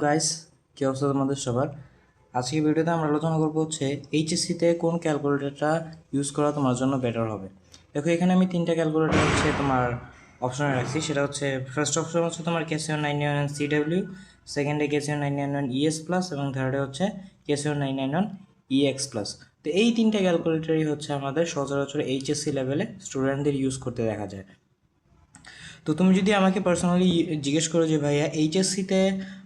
Guys, কী অবস্থা তোমাদের সবার? আজকে ভিডিওতে আমরা আলোচনা করবো হচ্ছে এইচএসসিতে কোন ক্যালকুলেটরটা ইউজ করা তোমার জন্য বেটার হবে। দেখো, এখানে আমি তিনটা ক্যালকুলেটর হচ্ছে তোমার অপশনে রাখছি। সেটা হচ্ছে ফার্স্ট অপশন হচ্ছে তোমার ক্যাসিও 991 CW, সেকেন্ডে ক্যাসিও 991 ES প্লাস এবং থার্ডে হচ্ছে ক্যাসিও 991 EX প্লাস। তো এই তিনটা ক্যালকুলেটরই হচ্ছে আমাদের সচরাচর এইচএসসি লেভেলে স্টুডেন্টদের ইউজ করতে দেখা যায়। তো তুমি যদি আমাকে পার্সোনালি জিজ্ঞেস করো যে ভাইয়া এইচএসসিতে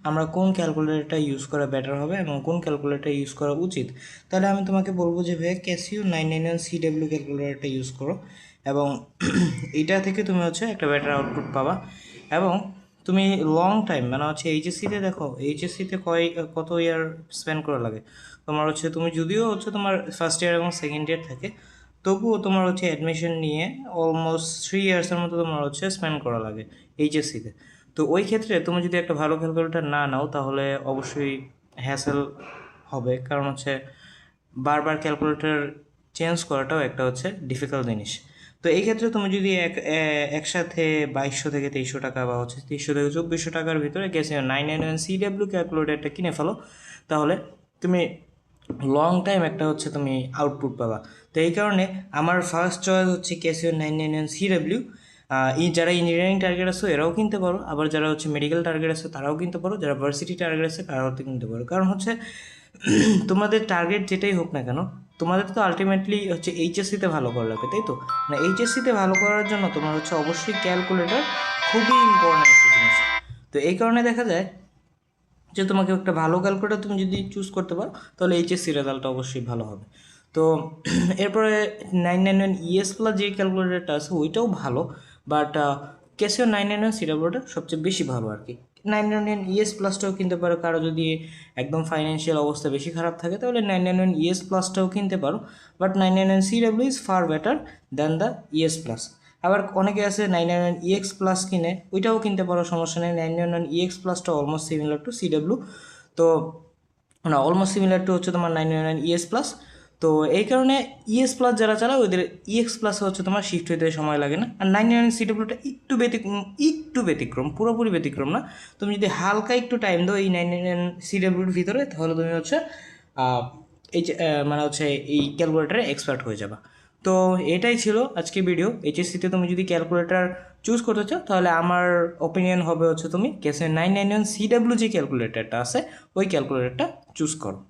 আমরা কোন ক্যালকুলেটরটা ইউজ করা বেটার হবে এবং কোন ক্যালকুলেটর ইউজ করা উচিত, তাহলে আমি তোমাকে বলবো যে ভাইয়া ক্যাসিও 991 CW ক্যালকুলেটরটা ইউজ করো এবং এইটা থেকে তুমি হচ্ছে একটা বেটার আউটপুট পাবা। এবং তুমি লং টাইম মানে হচ্ছে এইচএসসিতে দেখো, এইচএসসিতে কত ইয়ার স্পেন্ড করা লাগে তোমার হচ্ছে, তুমি যদিও হচ্ছে তোমার ফার্স্ট ইয়ার এবং সেকেন্ড ইয়ার থাকে, তবুও তোমার হচ্ছে অ্যাডমিশন নিয়ে অলমোস্ট 3 ইয়ার্সের মতো তোমার হচ্ছে স্পেন্ড করা লাগে এইচএসসিতে। তো ওই ক্ষেত্রে তুমি যদি একটা ভালো ক্যালকুলেটর না নাও তাহলে অবশ্যই হ্যাসেল হবে, কারণ হচ্ছে বারবার ক্যালকুলেটর চেঞ্জ করাটাও একটা হচ্ছে ডিফিকাল্ট জিনিস। তো এই ক্ষেত্রে তুমি যদি একসাথে 2200 থেকে 2300 টাকা বা হচ্ছে 2300 থেকে 2400 টাকার ভিতরে ক্যাসিও 991 CW ক্যালকুলেটরটা কিনে ফেলো, তাহলে তুমি লং টাইম একটা হচ্ছে তুমি আউটপুট পাবা। তো এই কারণে আমার ফার্স্ট চয়েস হচ্ছে ক্যাসিও 991 CW। যারা ইঞ্জিনিয়ারিং টার্গেট আছে এরাও কিনতে পারো, আবার যারা হচ্ছে মেডিকেল টার্গেট আছে তারাও কিনতে পারো, যারা ভার্সিটি টার্গেট আছে তারাও কিনতে পারো। কারণ হচ্ছে তোমাদের টার্গেট যেটাই হোক না কেন, তোমাদের তো আলটিমেটলি হচ্ছে এইচএসসিতে ভালো করা লাগবে, তাই তো? মানে এইচএসসিতে ভালো করার জন্য তোমার হচ্ছে অবশ্যই ক্যালকুলেটর খুবই ইম্পর্ট্যান্ট একটা জিনিস। তো এই কারণে দেখা যায় যে তোমাকে একটা ভালো ক্যালকুলেটর তুমি যদি চুজ করতে পারো তাহলে এইচএসসি রেজাল্টটা অবশ্যই ভালো হবে। তো এরপরে 991 ES প্লাস যে ক্যালকুলেটরটা আছে ওইটাও ভালো, বাট ক্যাসিও 991 CWটা সবচেয়ে বেশি ভালো আর কি। 991 ES প্লাসটাও কিনতে পারো, কারো যদি একদম ফাইন্যান্সিয়াল অবস্থা বেশি খারাপ থাকে তাহলে 991 ES প্লাসটাও কিনতে পারো, but 991 CW is far better than the ES plus. আবার অনেকে আছে 991 EX প্লাস কিনে, ওইটাও কিনতে পারো, সমস্যা নেই। 991 EX প্লাসটা অলমোস্ট সিমিলার টু CW, তো না অলমোস্ট সিমিলার টু হচ্ছে তোমার 991 ES প্লাস। তো এই কারণে ES প্লাস যারা চালায় ওদের EX প্লাসে হচ্ছে তোমার শিফট হইতে সময় লাগে না। আর 991 CWটা একটু ব্যতিক্রম, পুরোপুরি ব্যতিক্রম না। তুমি যদি হালকা একটু টাইম দাও এই 991 CWর ভিতরে, তাহলে তুমি হচ্ছে এই যে মানে হচ্ছে এই ক্যালকুলেটারে এক্সপার্ট হয়ে যাবা। তো এটাই ছিল আজকে ভিডিও। এইচএসসিতে তুমি যদি ক্যালকুলেটর চুজ করতে চাও তাহলে আমার ওপিনিয়ন হবে হচ্ছে তুমি ক্যাসিও 991 CW যে ক্যালকুলেটরটা আছে ওই ক্যালকুলেটরটা চুজ করো।